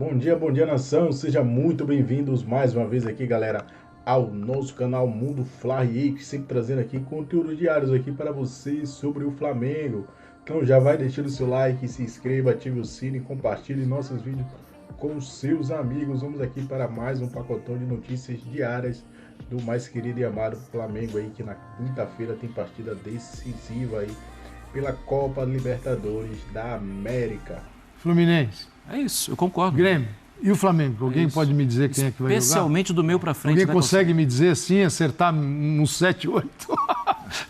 Bom dia, nação. Sejam muito bem-vindos mais uma vez aqui, galera, ao nosso canal Mundo Fly, sempre trazendo aqui conteúdos diários aqui para vocês sobre o Flamengo. Então já vai deixando o seu like, se inscreva, ative o sino e compartilhe nossos vídeos com seus amigos. Vamos aqui para mais um pacotão de notícias diárias do mais querido e amado Flamengo aí, que na quinta-feira tem partida decisiva aí pela Copa Libertadores da América. Fluminense. É isso, eu concordo. Grêmio. E o Flamengo? Alguém pode me dizer quem é que vai jogar? Especialmente do meio para frente. Alguém consegue me dizer assim, acertar uns 7, 8?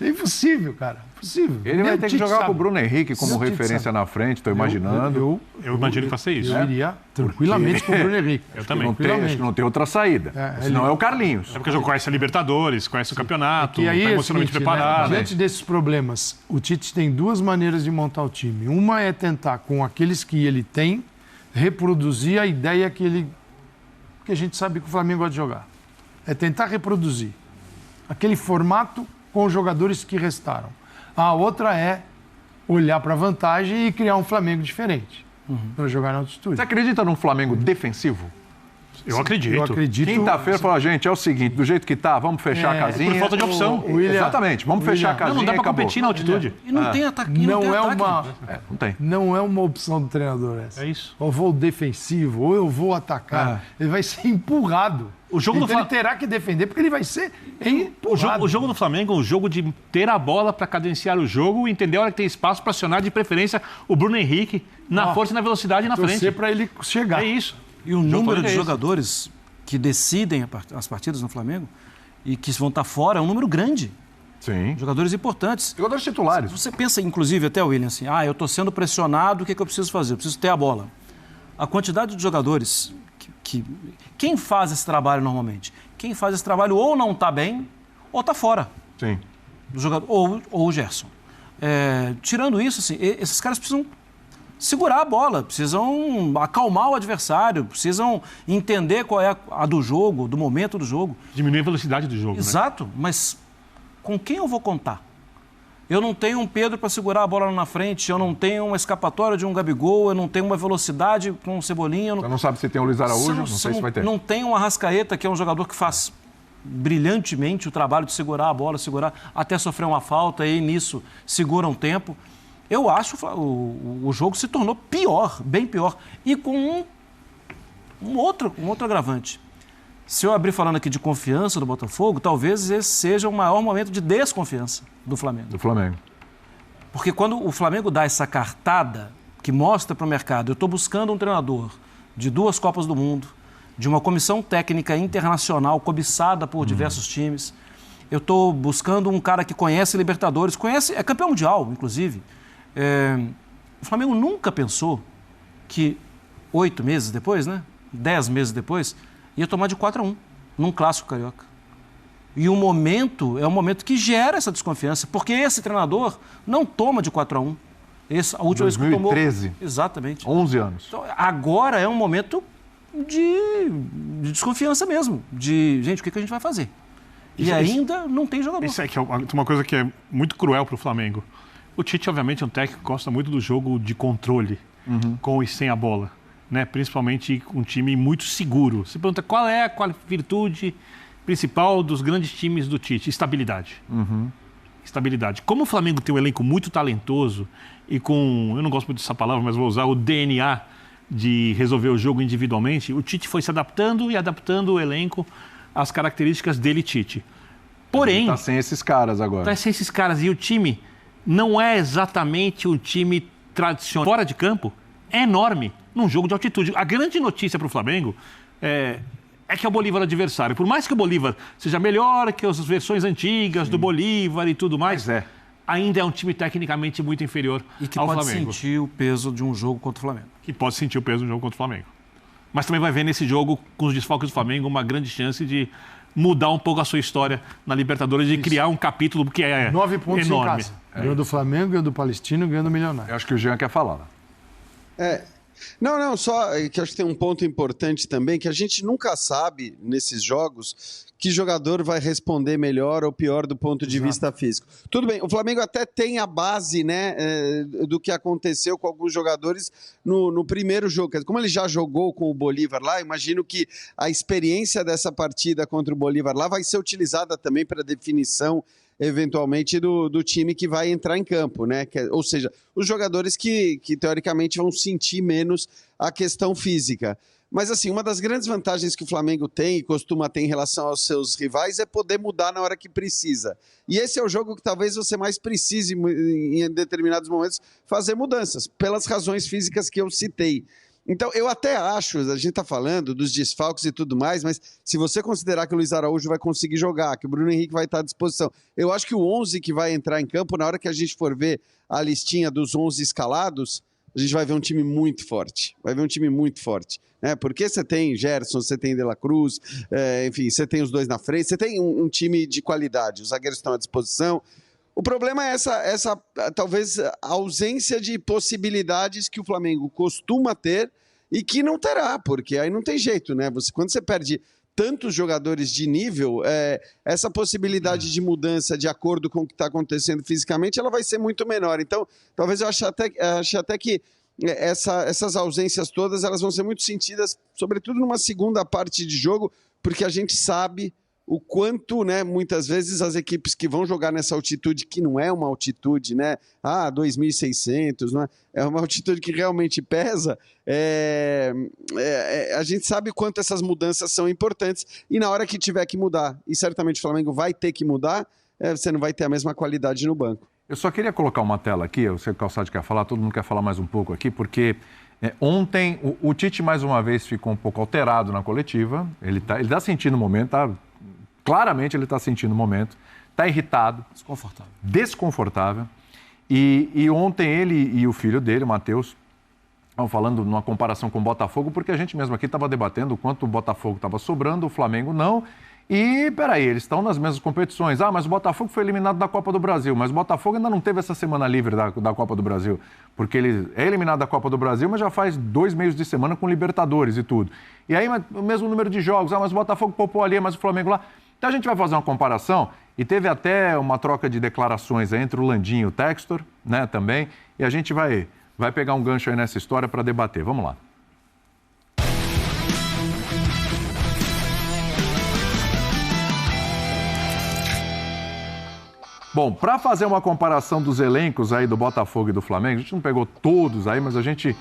É impossível, cara. Impossível. Ele vai ter que jogar com o Bruno Henrique como referência na frente, estou imaginando. Eu imagino que faça isso. Eu iria tranquilamente com o Bruno Henrique. Eu também. Acho que não tem outra saída. Senão é o Carlinhos. É porque já conhece a Libertadores, conhece o campeonato, E aí está é emocionalmente seguinte, preparado. né? Diante desses problemas, o Tite tem duas maneiras de montar o time. Uma é tentar, com aqueles que ele tem, reproduzir a ideia que a gente sabe que o Flamengo gosta de jogar. É tentar reproduzir aquele formato com os jogadores que restaram. A outra é olhar para a vantagem e criar um Flamengo diferente para jogar na altitude. Você acredita num Flamengo defensivo? Eu acredito. Eu acredito. Quinta-feira falou, gente, é o seguinte, do jeito que tá, vamos fechar a casinha. Por falta de opção. Exatamente, vamos fechar a casinha. Não dá e para acabou. competir na altitude. E não tem ataque. Não é ataque. Não tem. Não é uma opção do treinador essa. É isso. Ou eu vou defensivo, ou eu vou atacar. Ele vai ser empurrado. O jogo então do ele terá que defender, porque ele vai ser empurrado. O jogo do Flamengo é um jogo de ter a bola para cadenciar o jogo e entender a hora que tem espaço para acionar, de preferência, o Bruno Henrique na força e na velocidade na frente. Torcer para ele chegar. É isso. E o número de jogadores que decidem as partidas no Flamengo e que vão estar fora é um número grande. Sim. Jogadores importantes. Jogadores titulares. Você pensa, inclusive, até, William, assim, eu estou sendo pressionado, o que eu preciso fazer? Eu preciso ter a bola. A quantidade de jogadores quem faz esse trabalho normalmente? Quem faz esse trabalho ou não está bem ou está fora. Sim. Do jogador, ou o Gerson. Tirando isso, assim, esses caras precisam segurar a bola, precisam acalmar o adversário, precisam entender qual é a do jogo, do momento do jogo. Diminuir a velocidade do jogo. Exato, mas com quem eu vou contar? Eu não tenho um Pedro para segurar a bola lá na frente, eu não tenho uma escapatória de um Gabigol, eu não tenho uma velocidade com um Cebolinha. Você não sabe se tem o Luiz Araújo, não sei se vai ter. Não tem um Arrascaeta, que é um jogador que faz brilhantemente o trabalho de segurar a bola, segurar até sofrer uma falta e nisso segura um tempo. Eu acho que o jogo se tornou pior, bem pior. E com um outro agravante. Se eu abrir falando aqui de confiança do Botafogo, talvez esse seja o maior momento de desconfiança do Flamengo. Do Flamengo. Porque quando o Flamengo dá essa cartada que mostra para o mercado, eu estou buscando um treinador de 2 Copas do Mundo, de uma comissão técnica internacional cobiçada por diversos times, eu estou buscando um cara que conhece Libertadores, é campeão mundial, inclusive. O Flamengo nunca pensou que 8 meses depois, 10 meses depois, ia tomar de 4-1 num clássico carioca. E o momento é um momento que gera essa desconfiança, porque esse treinador não toma de 4-1. A última 2013. vez que tomou... Exatamente. 11 anos. Então, agora é um momento de desconfiança mesmo, de, gente, o que a gente vai fazer? Ainda não tem jogador. Isso é que é uma coisa que é muito cruel para o Flamengo. O Tite, obviamente, é um técnico que gosta muito do jogo de controle, com e sem a bola. Principalmente um time muito seguro. Você pergunta qual é a virtude principal dos grandes times do Tite? Estabilidade. Estabilidade. Como o Flamengo tem um elenco muito talentoso e com, eu não gosto muito dessa palavra, mas vou usar o DNA de resolver o jogo individualmente, o Tite foi se adaptando e adaptando o elenco às características dele, Tite. Porém... Está sem esses caras agora. Está sem esses caras. E o time não é exatamente um time tradicional. Fora de campo, é enorme. Num jogo de altitude. A grande notícia para o Flamengo é que é o Bolívar adversário. Por mais que o Bolívar seja melhor que as versões antigas do Bolívar e tudo mais, ainda é um time tecnicamente muito inferior ao Flamengo. E que pode sentir o peso de um jogo contra o Flamengo. Que pode sentir o peso de um jogo contra o Flamengo. Mas também vai ver nesse jogo, com os desfalques do Flamengo, uma grande chance de mudar um pouco a sua história na Libertadores, de criar um capítulo que é 9 pontos enorme. em casa. Ganhou do Flamengo, ganhou do Palestino, ganhou do Milionário. Eu acho que o Jean quer falar. Não, só que acho que tem um ponto importante também, que a gente nunca sabe nesses jogos que jogador vai responder melhor ou pior do ponto de vista físico. Tudo bem, o Flamengo até tem a base, né, do que aconteceu com alguns jogadores no primeiro jogo. Como ele já jogou com o Bolívar lá, imagino que a experiência dessa partida contra o Bolívar lá vai ser utilizada também para definição eventualmente do time que vai entrar em campo, né? Ou seja, os jogadores que teoricamente vão sentir menos a questão física. Mas assim, uma das grandes vantagens que o Flamengo tem e costuma ter em relação aos seus rivais é poder mudar na hora que precisa. E esse é o jogo que talvez você mais precise em determinados momentos fazer mudanças, pelas razões físicas que eu citei. Então, eu até acho, a gente está falando dos desfalques e tudo mais, mas se você considerar que o Luiz Araújo vai conseguir jogar, que o Bruno Henrique vai estar à disposição, eu acho que o 11 que vai entrar em campo, na hora que a gente for ver a listinha dos 11 escalados, a gente vai ver um time muito forte. Vai ver um time muito forte. Né? Porque você tem Gerson, você tem De La Cruz, enfim, você tem os dois na frente, você tem um time de qualidade, os zagueiros estão à disposição. O problema é essa talvez, ausência de possibilidades que o Flamengo costuma ter e que não terá, porque aí não tem jeito, né? Quando você perde tantos jogadores de nível, essa possibilidade de mudança de acordo com o que está acontecendo fisicamente, ela vai ser muito menor. Então, talvez eu ache até que essas ausências todas, elas vão ser muito sentidas, sobretudo numa segunda parte de jogo, porque a gente sabe o quanto, né, muitas vezes as equipes que vão jogar nessa altitude, que não é uma altitude, né, 2.600, não é uma altitude que realmente pesa, a gente sabe quanto essas mudanças são importantes e na hora que tiver que mudar, e certamente o Flamengo vai ter que mudar, você não vai ter a mesma qualidade no banco. Eu só queria colocar uma tela aqui, eu sei que o Calçade quer falar, todo mundo quer falar mais um pouco aqui, porque ontem o Tite mais uma vez ficou um pouco alterado na coletiva, ele tá sentindo o momento, claramente ele está sentindo o momento, está irritado. Desconfortável. E ontem ele e o filho dele, o Matheus, estavam falando numa comparação com o Botafogo, porque a gente mesmo aqui estava debatendo o quanto o Botafogo estava sobrando, o Flamengo não. E, peraí, eles estão nas mesmas competições. Mas o Botafogo foi eliminado da Copa do Brasil. Mas o Botafogo ainda não teve essa semana livre da Copa do Brasil. Porque ele é eliminado da Copa do Brasil, mas já faz 2 meios de semana com Libertadores e tudo. E aí, o mesmo número de jogos. Mas o Botafogo poupou ali, mas o Flamengo lá. Então a gente vai fazer uma comparação e teve até uma troca de declarações entre o Landim e o Textor, né, também. E a gente vai pegar um gancho aí nessa história para debater. Vamos lá. Bom, para fazer uma comparação dos elencos aí do Botafogo e do Flamengo, a gente não pegou todos aí, mas a gente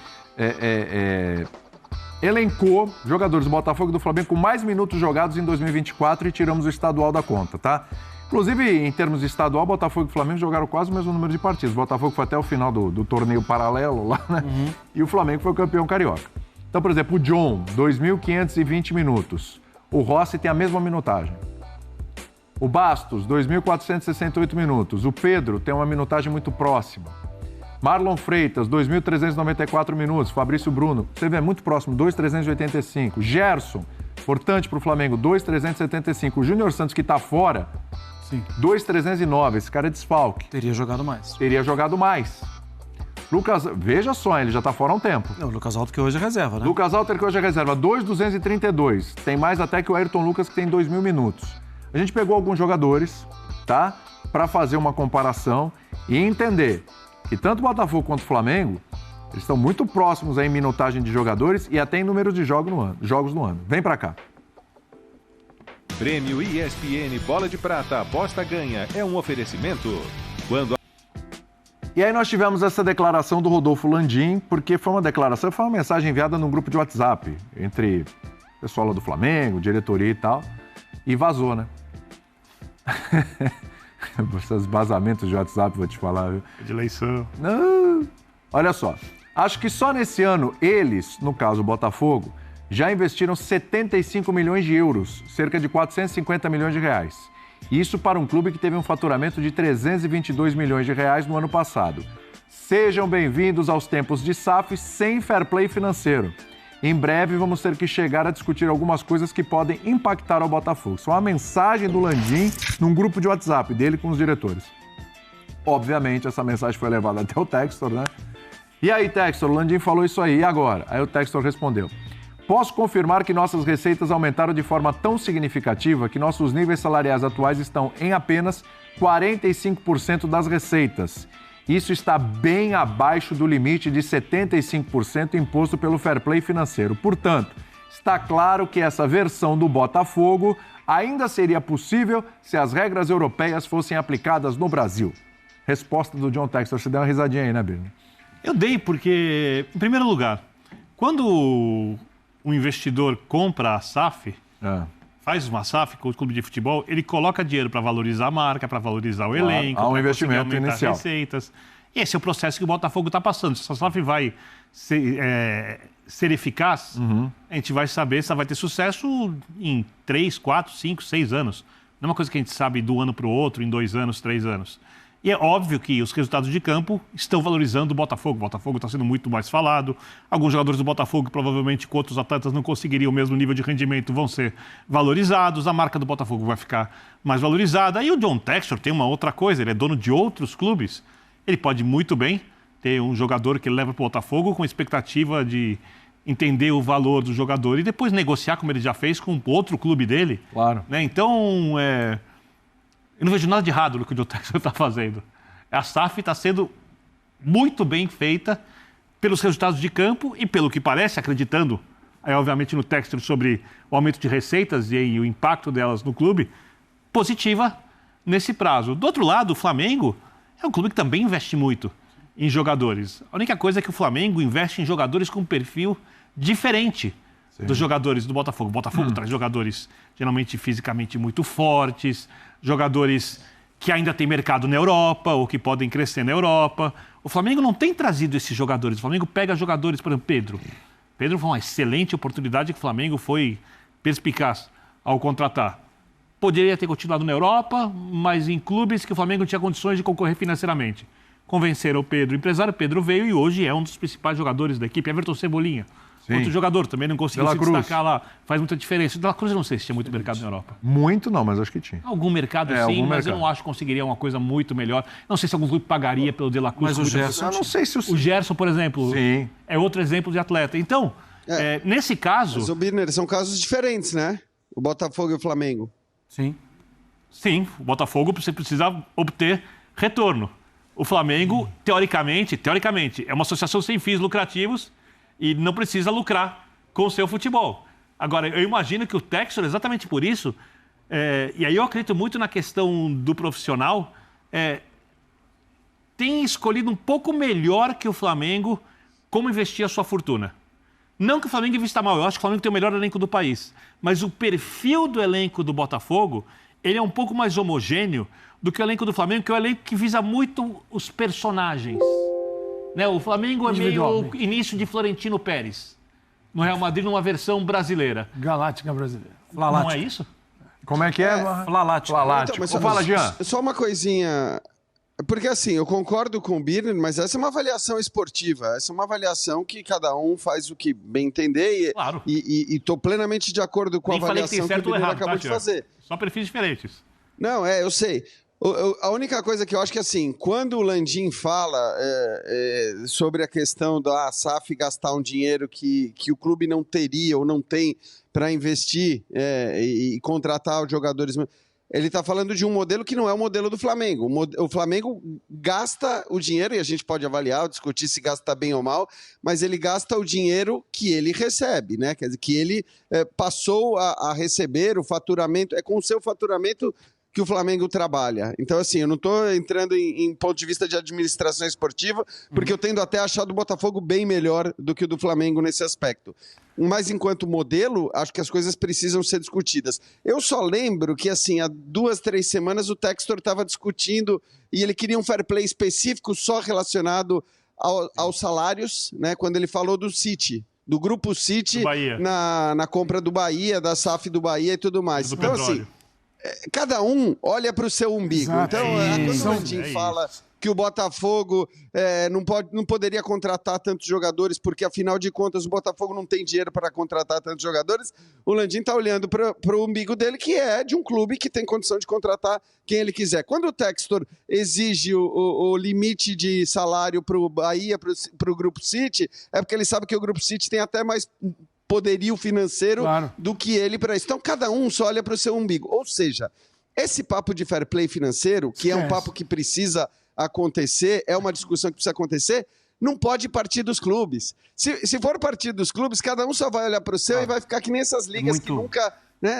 elencou jogadores do Botafogo e do Flamengo com mais minutos jogados em 2024 e tiramos o estadual da conta, tá? Inclusive, em termos de estadual, Botafogo e Flamengo jogaram quase o mesmo número de partidas. O Botafogo foi até o final do torneio paralelo lá, né? Uhum. E o Flamengo foi o campeão carioca. Então, por exemplo, o John, 2.520 minutos. O Rossi tem a mesma minutagem. O Bastos, 2.468 minutos. O Pedro tem uma minutagem muito próxima. Marlon Freitas, 2.394 minutos. Fabrício Bruno, você vê, é muito próximo, 2.385. Gerson, importante para o Flamengo, 2.375. O Júnior Santos, que está fora, 2.309. Esse cara é desfalque. Teria jogado mais. Lucas, veja só, ele já está fora há um tempo. Não, o Lucas Alto que hoje é reserva, né? Lucas Alto que hoje é reserva, 2.232. Tem mais até que o Ayrton Lucas, que tem 2.000 minutos. A gente pegou alguns jogadores, tá? Para fazer uma comparação e entender que tanto o Botafogo quanto o Flamengo, eles estão muito próximos aí em minutagem de jogadores e até em número de jogos no ano. Vem para cá. Prêmio ESPN Bola de Prata, aposta ganha, é um oferecimento. E aí nós tivemos essa declaração do Rodolfo Landim, porque foi uma mensagem enviada num grupo de WhatsApp, entre o pessoal lá do Flamengo, diretoria e tal, e vazou, né? Esses vazamentos de WhatsApp, vou te falar. Viu? De eleição. Não. Olha só, acho que só nesse ano eles, no caso o Botafogo, já investiram 75 milhões de euros, cerca de 450 milhões de reais. Isso para um clube que teve um faturamento de 322 milhões de reais no ano passado. Sejam bem-vindos aos tempos de SAF sem fair play financeiro. Em breve vamos ter que chegar a discutir algumas coisas que podem impactar ao Botafogo. Isso é uma mensagem do Landim num grupo de WhatsApp dele com os diretores. Obviamente, essa mensagem foi levada até o Textor, né? E aí, Textor, o Landim falou isso aí, e agora? Aí o Textor respondeu: posso confirmar que nossas receitas aumentaram de forma tão significativa que nossos níveis salariais atuais estão em apenas 45% das receitas. Isso está bem abaixo do limite de 75% imposto pelo fair play financeiro. Portanto, está claro que essa versão do Botafogo ainda seria possível se as regras europeias fossem aplicadas no Brasil. Resposta do John Textor. Você deu uma risadinha aí, né, Birne? Eu dei porque, em primeiro lugar, quando o investidor compra a SAF, faz uma SAF com o clube de futebol, ele coloca dinheiro para valorizar a marca, para valorizar o elenco, há um investimento inicial. Receitas. E esse é o processo que o Botafogo está passando. Se a SAF vai ser eficaz, a gente vai saber se ela vai ter sucesso em 3, 4, 5, 6 anos. Não é uma coisa que a gente sabe do ano para o outro, em 2 anos, 3 anos. E é óbvio que os resultados de campo estão valorizando o Botafogo. O Botafogo está sendo muito mais falado. Alguns jogadores do Botafogo, provavelmente com outros atletas, não conseguiriam o mesmo nível de rendimento, vão ser valorizados. A marca do Botafogo vai ficar mais valorizada. E o John Textor tem uma outra coisa, ele é dono de outros clubes. Ele pode muito bem ter um jogador que ele leva para o Botafogo com expectativa de entender o valor do jogador e depois negociar, como ele já fez, com outro clube dele. Claro. Né? Então, eu não vejo nada de errado no que o John Textor está fazendo. A SAF está sendo muito bem feita pelos resultados de campo e, pelo que parece, acreditando, obviamente, no Textor sobre o aumento de receitas e o impacto delas no clube, positiva nesse prazo. Do outro lado, o Flamengo é um clube que também investe muito em jogadores. A única coisa é que o Flamengo investe em jogadores com um perfil diferente dos jogadores do Botafogo. O Botafogo traz jogadores geralmente fisicamente muito fortes, jogadores que ainda têm mercado na Europa ou que podem crescer na Europa. O Flamengo não tem trazido esses jogadores. O Flamengo pega jogadores, por exemplo, Pedro. Pedro foi uma excelente oportunidade que o Flamengo foi perspicaz ao contratar. Poderia ter continuado na Europa, mas em clubes que o Flamengo não tinha condições de concorrer financeiramente. Convenceram o Pedro, o empresário Pedro veio e hoje é um dos principais jogadores da equipe. Everton Cebolinha. Sim. Outro jogador também não conseguiu se destacar lá. Faz muita diferença. O De La Cruz eu não sei se tinha muito mercado na Europa. Muito não, mas acho que tinha. Algum mercado sim, mas eu não acho que conseguiria uma coisa muito melhor. Não sei se algum clube pagaria pelo De La Cruz. Mas o Gerson... Eu não sei se o Gerson, por exemplo, é outro exemplo de atleta. Então, nesse caso... Mas, o Birner, são casos diferentes, né? O Botafogo e o Flamengo. Sim. Sim, o Botafogo você precisa obter retorno. O Flamengo, teoricamente, é uma associação sem fins lucrativos e não precisa lucrar com o seu futebol. Agora, eu imagino que o Textor, exatamente por isso, e aí eu acredito muito na questão do profissional, tem escolhido um pouco melhor que o Flamengo como investir a sua fortuna. Não que o Flamengo invista mal, eu acho que o Flamengo tem o melhor elenco do país, mas o perfil do elenco do Botafogo, ele é um pouco mais homogêneo do que o elenco do Flamengo, que é o elenco que visa muito os personagens. Né? O Flamengo é meio o início de Florentino Pérez, no Real Madrid, numa versão brasileira. Galáctica brasileira. Não é isso? Como é que é? Flalático. Então, mas fala, Jean. Só uma coisinha... Porque assim, eu concordo com o Birner, mas essa é uma avaliação esportiva. Essa é uma avaliação que cada um faz o que bem entender. Claro. E estou plenamente de acordo com a avaliação que o Birner acabou de fazer. Só perfis diferentes. Não, eu sei. A única coisa que eu acho que, assim, quando o Landim fala sobre a questão da SAF gastar um dinheiro que o clube não teria ou não tem para investir e contratar os jogadores... Ele está falando de um modelo que não é o modelo do Flamengo. O Flamengo gasta o dinheiro, e a gente pode avaliar, discutir se gasta bem ou mal, mas ele gasta o dinheiro que ele recebe, né? Quer dizer, que ele passou a receber o faturamento, é com o seu faturamento que o Flamengo trabalha. Então, assim, eu não estou entrando em ponto de vista de administração esportiva, porque eu tendo até a achar do Botafogo bem melhor do que o do Flamengo nesse aspecto. Mas, enquanto modelo, acho que as coisas precisam ser discutidas. Eu só lembro que, assim, há 2, 3 semanas o Textor estava discutindo e ele queria um fair play específico só relacionado aos salários, né? Quando ele falou do City, do Grupo City, na compra do Bahia, da SAF do Bahia e tudo mais. Então, assim... Cada um olha para o seu umbigo. Exato. Então, quando o Landim fala que o Botafogo não poderia contratar tantos jogadores, porque afinal de contas o Botafogo não tem dinheiro para contratar tantos jogadores. O Landim está olhando para o umbigo dele, que é de um clube que tem condição de contratar quem ele quiser. Quando o Textor exige o limite de salário para o Bahia, para o Grupo City, é porque ele sabe que o Grupo City tem até mais poderio financeiro do que ele para isso. Então, cada um só olha para o seu umbigo. Ou seja, esse papo de fair play financeiro, que é um papo que precisa acontecer, é uma discussão que precisa acontecer, não pode partir dos clubes. Se for partir dos clubes, cada um só vai olhar para o seu e vai ficar que nem essas ligas que nunca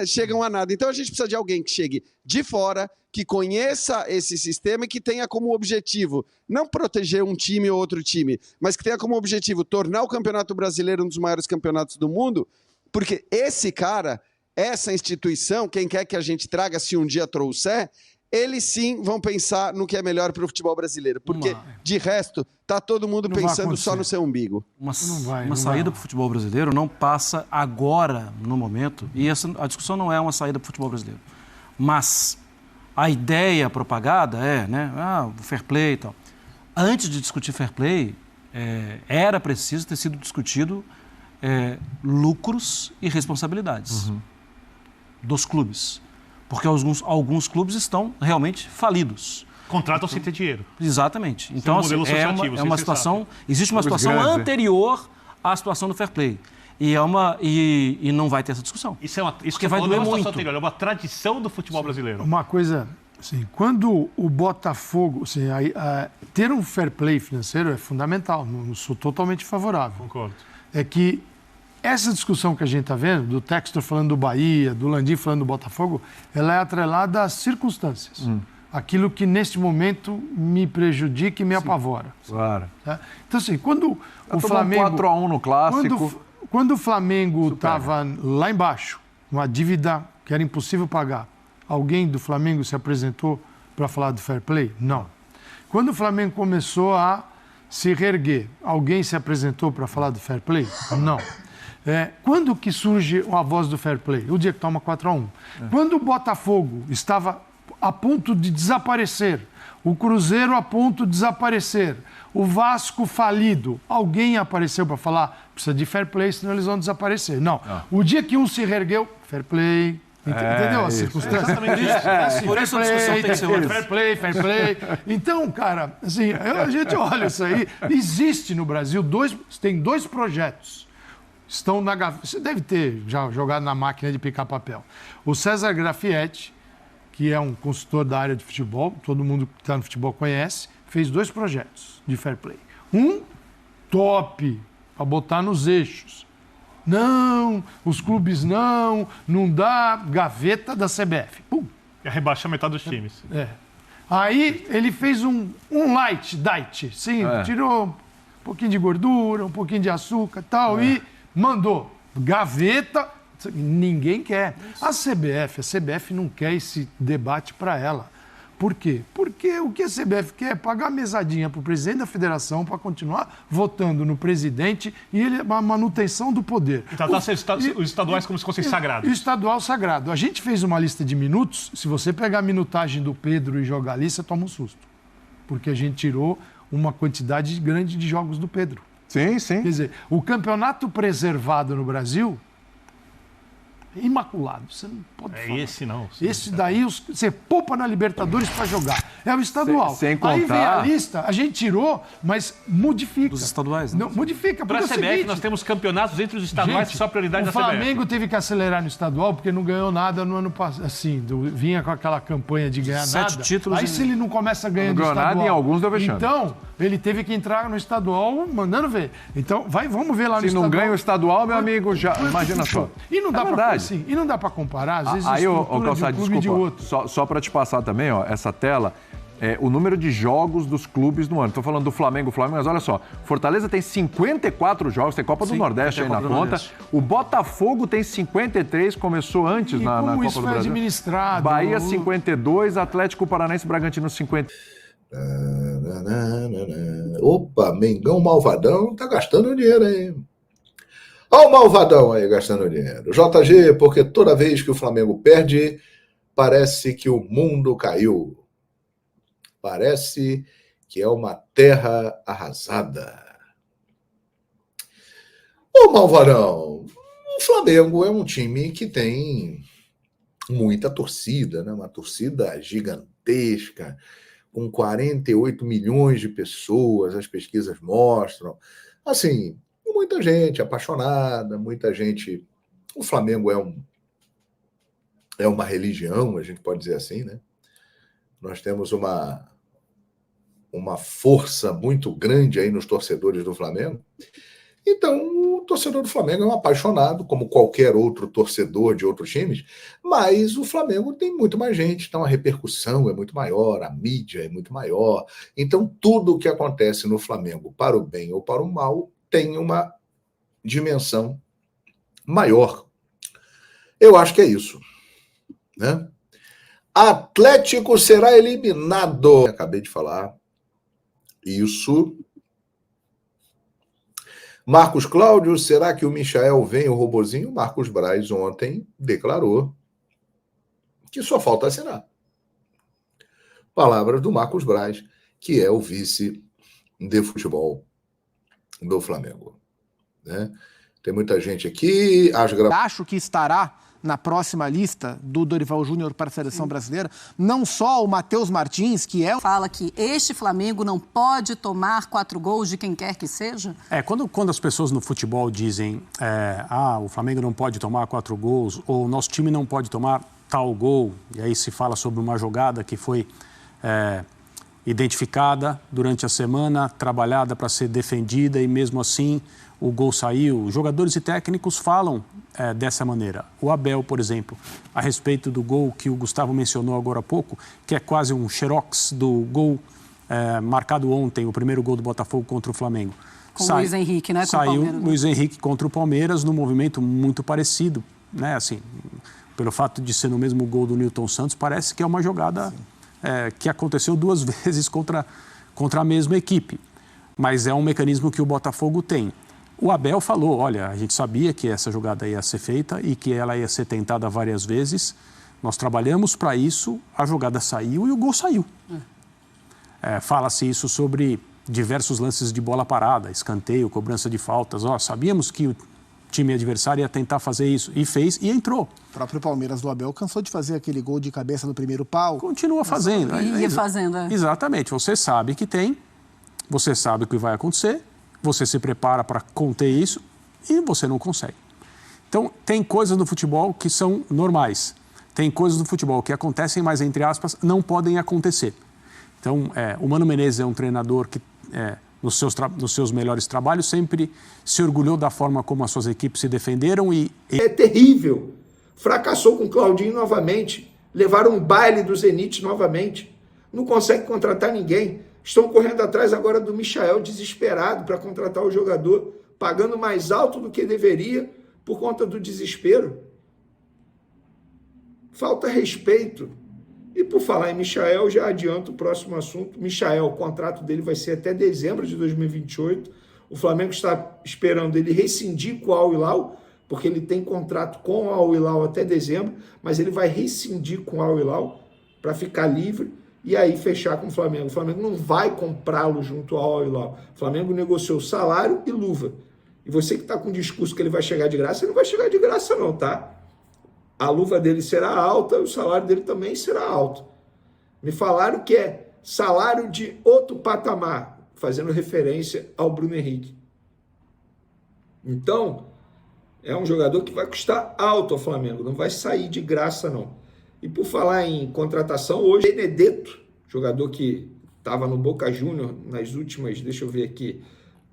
chegam a nada. Então, a gente precisa de alguém que chegue de fora, que conheça esse sistema e que tenha como objetivo não proteger um time ou outro time, mas que tenha como objetivo tornar o Campeonato Brasileiro um dos maiores campeonatos do mundo, porque esse cara, essa instituição, quem quer que a gente traga, se um dia trouxer, eles sim vão pensar no que é melhor para o futebol brasileiro, porque de resto tá todo mundo pensando só no seu umbigo. Uma saída para o futebol brasileiro não passa agora, no momento, e a discussão não é uma saída para o futebol brasileiro, mas a ideia propagada o fair play e tal. Antes de discutir fair play, era preciso ter sido discutido lucros e responsabilidades dos clubes. Porque alguns clubes estão realmente falidos. Contratam sem ter dinheiro. Exatamente. Então, é uma situação... Existe uma situação anterior à situação do fair play. E não vai ter essa discussão. Isso porque vai doer muito. Anterior, é uma tradição do futebol brasileiro. Uma coisa, assim, quando o Botafogo... Assim, ter um fair play financeiro é fundamental. Não sou totalmente favorável. Concordo. É que essa discussão que a gente está vendo, do Textor falando do Bahia, do Landim falando do Botafogo, ela é atrelada às circunstâncias. Aquilo que, neste momento, me prejudica e me apavora. Claro. Tá? Então, assim, quando o Flamengo... 4-1 no Clássico. Quando o Flamengo estava lá embaixo, uma dívida que era impossível pagar, alguém do Flamengo se apresentou para falar do fair play? Não. Quando o Flamengo começou a se reerguer, alguém se apresentou para falar do fair play? Não. Quando que surge a voz do fair play? O dia que toma 4-1. Quando o Botafogo estava a ponto de desaparecer, o Cruzeiro a ponto de desaparecer, o Vasco falido, alguém apareceu para falar, precisa de fair play, senão eles vão desaparecer. Não. O dia que um se reergueu, fair play, entendeu? As circunstâncias. Exatamente isso. Por isso a discussão tem que ser outra. Fair play. Então, cara, assim, a gente olha isso aí, existe no Brasil tem dois projetos. Estão na gaveta. Você deve ter já jogado na máquina de picar papel. O César Grafietti, que é um consultor da área de futebol, todo mundo que está no futebol conhece, fez 2 projetos de fair play. Um top, para botar nos eixos. Não, os clubes não dá, gaveta da CBF. Pum. E rebaixa metade dos times. Aí ele fez um diet, sim, tirou um pouquinho de gordura, um pouquinho de açúcar e tal, e mandou. Gaveta, ninguém quer. A CBF não quer esse debate para ela. Por quê? Porque o que a CBF quer é pagar mesadinha para o presidente da federação para continuar votando no presidente e a manutenção do poder. Então, os estaduais como se fossem sagrados. O estadual sagrado. A gente fez uma lista de minutos, se você pegar a minutagem do Pedro e jogar ali, você toma um susto. Porque a gente tirou uma quantidade grande de jogos do Pedro. Sim. Quer dizer, o campeonato preservado no Brasil... imaculado, você não pode falar. Esse não. Esse daí você poupa na Libertadores para jogar. É o estadual. Sem contar... Aí vem a lista, a gente tirou, mas modifica. Dos estaduais, né? Não, modifica. Para a CBF, nós temos campeonatos entre os estaduais que são a prioridade da CBF. O Flamengo teve que acelerar no estadual porque não ganhou nada no ano passado. Assim, vinha com aquela campanha de ganhar 7 nada. títulos. Aí se ele não começa ganhando não ganhou estadual... nada, em alguns deu vexame. Então, ele teve que entrar no estadual mandando ver. Então, vamos ver lá no estadual. Se não ganha o estadual, meu amigo, já imagina só. E não dá para comparar, às vezes, aí, Calçado, de um clube de outro. Só para te passar também, ó, essa tela, o número de jogos dos clubes no ano. Estou falando do Flamengo, mas olha só, Fortaleza tem 54 jogos, tem Copa do Nordeste aí na conta. O Botafogo tem 53, começou antes na Copa do Brasil. Administrado. Bahia 52, Atlético Paranaense, Bragantino 50. Opa, Mengão Malvadão tá gastando dinheiro aí. Olha o Malvadão aí gastando dinheiro. JG, porque toda vez que o Flamengo perde, parece que o mundo caiu. Parece que é uma terra arrasada. Ô, Malvarão, o Flamengo é um time que tem muita torcida, né? Uma torcida gigantesca, com 48 milhões de pessoas, as pesquisas mostram. Assim, muita gente apaixonada, muita gente... O Flamengo é uma religião, a gente pode dizer assim, né? Nós temos uma força muito grande aí nos torcedores do Flamengo. Então, o torcedor do Flamengo é um apaixonado, como qualquer outro torcedor de outros times, mas o Flamengo tem muito mais gente, então a repercussão é muito maior, a mídia é muito maior. Então, tudo o que acontece no Flamengo, para o bem ou para o mal, tem uma dimensão maior. Eu acho que é isso, né? Atlético será eliminado. Acabei de falar isso. Marcos Cláudio, será que o Michael vem o robozinho? Marcos Braz ontem declarou que só falta assinar. Palavras do Marcos Braz, que é o vice de futebol do Flamengo, né? Tem muita gente aqui. Acho que estará na próxima lista do Dorival Júnior para a seleção brasileira, não só o Matheus Martins, que é... Fala que este Flamengo não pode tomar 4 gols de quem quer que seja? Quando as pessoas no futebol dizem o Flamengo não pode tomar 4 gols, ou o nosso time não pode tomar tal gol, e aí se fala sobre uma jogada que foi identificada durante a semana, trabalhada para ser defendida e mesmo assim o gol saiu. Jogadores e técnicos falam dessa maneira. O Abel, por exemplo, a respeito do gol que o Gustavo mencionou agora há pouco, que é quase um xerox do gol marcado ontem, o primeiro gol do Botafogo contra o Flamengo. Com o Luiz Henrique, né? Saiu o Luiz Henrique contra o Palmeiras num movimento muito parecido, né? Assim, pelo fato de ser no mesmo gol do Nilton Santos, parece que é uma jogada que aconteceu 2 vezes contra a mesma equipe. Mas é um mecanismo que o Botafogo tem. O Abel falou, olha, a gente sabia que essa jogada ia ser feita e que ela ia ser tentada várias vezes. Nós trabalhamos para isso, a jogada saiu e o gol saiu. Fala-se isso sobre diversos lances de bola parada, escanteio, cobrança de faltas. Sabíamos que o time adversário ia tentar fazer isso e fez e entrou. O próprio Palmeiras do Abel cansou de fazer aquele gol de cabeça no primeiro pau. Continua fazendo. Ia fazendo, Exatamente. Você sabe que tem, você sabe o que vai acontecer, você se prepara para conter isso e você não consegue. Então, tem coisas no futebol que são normais. Tem coisas no futebol que acontecem, mas, entre aspas, não podem acontecer. Então, o Mano Menezes é um treinador que, nos seus melhores trabalhos, sempre se orgulhou da forma como as suas equipes se defenderam e... É terrível. Fracassou com o Claudinho novamente. Levaram um baile do Zenit novamente. Não consegue contratar ninguém. Estão correndo atrás agora do Michael, desesperado para contratar o jogador, pagando mais alto do que deveria por conta do desespero. Falta respeito. E por falar em Michael, já adianto o próximo assunto. Michael, o contrato dele vai ser até dezembro de 2028. O Flamengo está esperando ele rescindir com o Al Hilal, porque ele tem contrato com o Al Hilal até dezembro, mas ele vai rescindir com o Al Hilal para ficar livre e aí fechar com o Flamengo. O Flamengo não vai comprá-lo junto ao Al Hilal. O Flamengo negociou salário e luva. E você que está com o discurso que ele vai chegar de graça, ele não vai chegar de graça não, tá? A luva dele será alta e o salário dele também será alto. Me falaram que é salário de outro patamar, fazendo referência ao Bruno Henrique. Então, é um jogador que vai custar alto ao Flamengo, não vai sair de graça não. E por falar em contratação, hoje Benedetto, jogador que estava no Boca Juniors nas últimas, deixa eu ver aqui,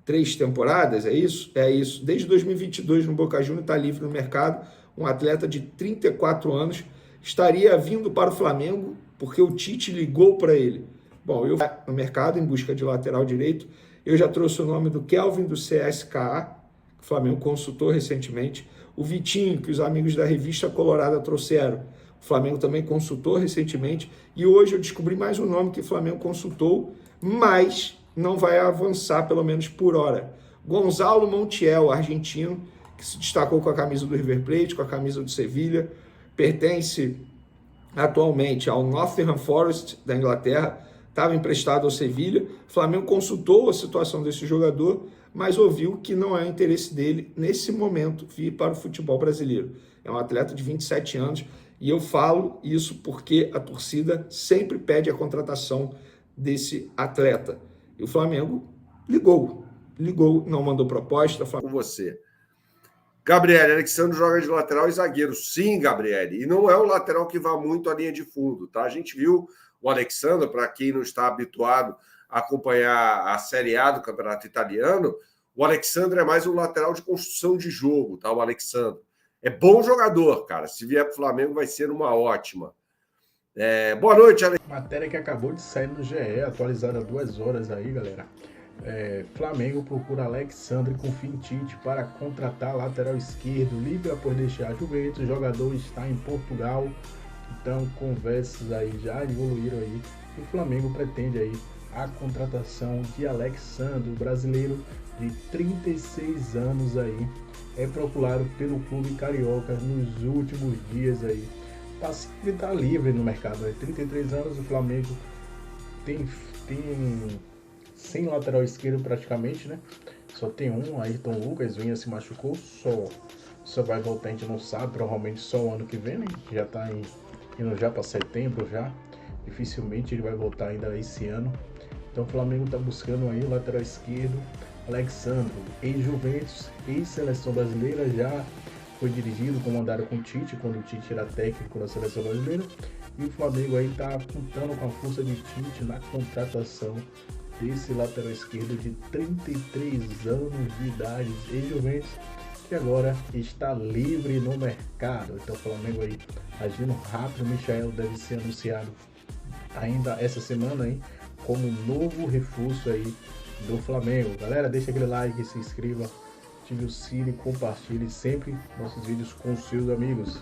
3 temporadas, é isso? É isso. Desde 2022 no Boca Juniors, está livre no mercado, um atleta de 34 anos, estaria vindo para o Flamengo porque o Tite ligou para ele. Bom, eu no mercado em busca de lateral direito, eu já trouxe o nome do Kelvin do CSKA, que o Flamengo consultou recentemente, o Vitinho, que os amigos da revista Colorada trouxeram, o Flamengo também consultou recentemente, e hoje eu descobri mais um nome que o Flamengo consultou, mas não vai avançar, pelo menos por hora. Gonzalo Montiel, argentino, que se destacou com a camisa do River Plate, com a camisa do Sevilha, pertence atualmente ao Nottingham Forest da Inglaterra, estava emprestado ao Sevilha. O Flamengo consultou a situação desse jogador, mas ouviu que não é interesse dele, nesse momento, vir para o futebol brasileiro. É um atleta de 27 anos, e eu falo isso porque a torcida sempre pede a contratação desse atleta. E o Flamengo ligou, não mandou proposta. Com você. Gabriel, Alexandre joga de lateral e zagueiro. Sim, Gabriel. E não é um lateral que vá muito à linha de fundo, tá? A gente viu o Alexandre, para quem não está habituado a acompanhar a Série A do Campeonato Italiano, o Alexandre é mais um lateral de construção de jogo, tá? O Alexandre. É bom jogador, cara. Se vier para o Flamengo, vai ser uma ótima. Boa noite, Alexandre. Matéria que acabou de sair no GE, atualizada há 2 horas aí, galera. Flamengo procura Alexandre com fim Tite para contratar lateral esquerdo, livre após deixar a Juventus. O jogador está em Portugal, então conversas aí já evoluíram aí. O Flamengo pretende aí a contratação de Alexandre, brasileiro de 36 anos aí, é procurado pelo clube carioca nos últimos dias aí. Tá livre no mercado, 33 anos, o Flamengo tem sem lateral esquerdo praticamente, né? Só tem um, Ayrton Lucas, Vinha se machucou, só vai voltar, a gente não sabe, provavelmente só o ano que vem, né? Já tá indo já para setembro já, dificilmente ele vai voltar ainda esse ano. Então o Flamengo tá buscando aí o lateral esquerdo, Alexandre, ex-Juventus, ex-seleção brasileira, já foi dirigido, comandado com o Tite, quando o Tite era técnico da seleção brasileira, e o Flamengo aí tá contando com a força de Tite na contratação desse lateral esquerdo de 33 anos de idade, ex-Juventus, que agora está livre no mercado. Então o Flamengo aí agindo rápido, o Michael deve ser anunciado ainda essa semana aí como novo reforço aí do Flamengo. Galera, deixa aquele like, se inscreva, ative o sininho, compartilhe sempre nossos vídeos com seus amigos.